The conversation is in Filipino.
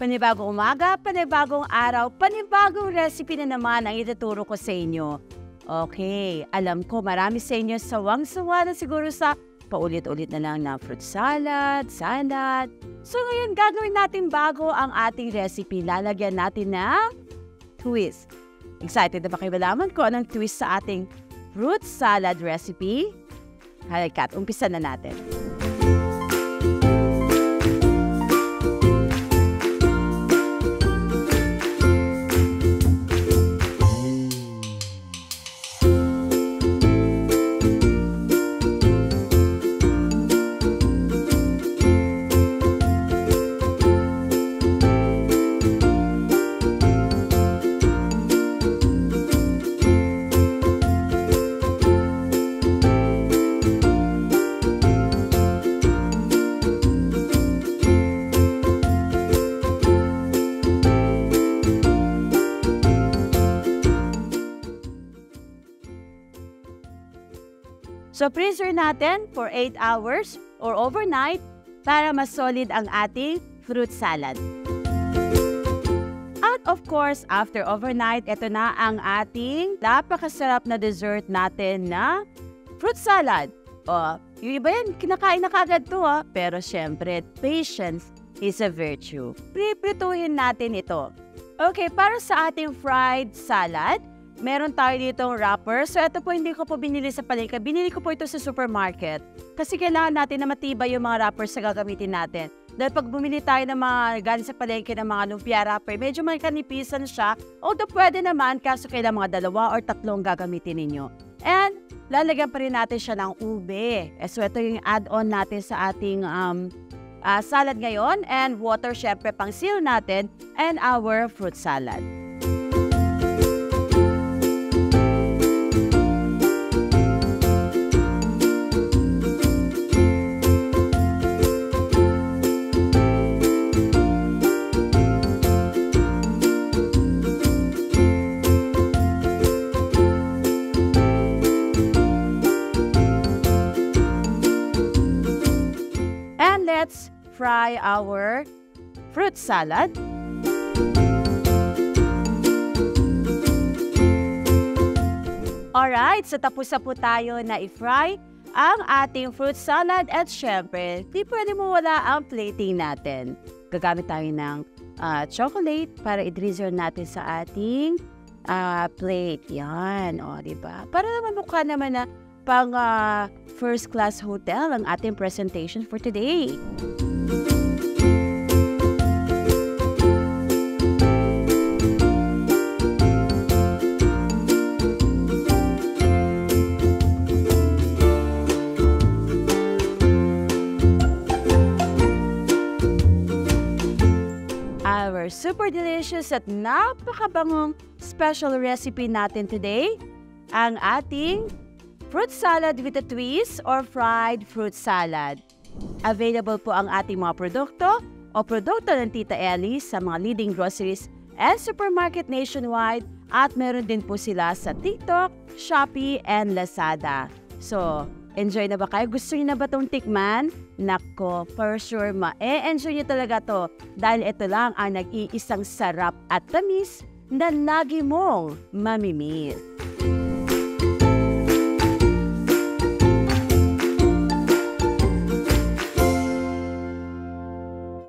Panibagong umaga, panibagong araw, panibagong recipe na naman ang ituturo ko sa inyo. Okay, alam ko marami sa inyo sawang-sawa na siguro sa paulit-ulit na lang na fruit salad. So ngayon gagawin natin bago ang ating recipe. Lalagyan natin ng twist. Excited na ba kayo malaman ko anong twist sa ating fruit salad recipe? Halika, umpisa na natin. So, freezer natin for 8 hours or overnight para mas solid ang ating fruit salad. At of course, after overnight, ito na ang ating napakasarap na dessert natin na fruit salad. Yung iba yan, kinakain na kagad to pero syempre, patience is a virtue. Priprituhin natin ito. Okay, para sa ating fried salad, meron tayo ditong wrapper. So, ito po hindi ko po binili sa palengke. Binili ko po ito sa supermarket. Kasi kailangan natin na matibay yung mga wrappers na gagamitin natin. Dahil pag bumili tayo ng mga galing sa palengke ng mga lumpia wrapper, medyo may kanipisan siya. Although pwede naman, kaso kailangan mga 2 or 3 gagamitin ninyo. And, lalagyan pa rin natin siya ng ube. So, ito yung add-on natin sa ating salad ngayon. And water, syempre, pang seal natin. And our fruit salad. Let's fry our fruit salad. Alright, so tapos na po tayo na i-fry ang ating fruit salad at syempre, di pwede mawala ang plating natin. Gagamit tayo ng chocolate para i-drizzle natin sa ating plate. Yan, diba? Para naman mukha naman na pang first class hotel ang ating presentation for today. Our super delicious at napakabangong special recipe natin today, ang ating fruit salad with a twist or fried fruit salad. Available po ang ating mga produkto o produkto ng Tita Ellie sa mga leading groceries and supermarket nationwide at meron din po sila sa TikTok, Shopee, and Lazada. So, enjoy na ba kayo? Gusto niyo na ba itong tikman? Nako, for sure, ma-enjoy niyo talaga to dahil ito lang ang nag-iisang sarap at tamis na lagi mong mamimiss.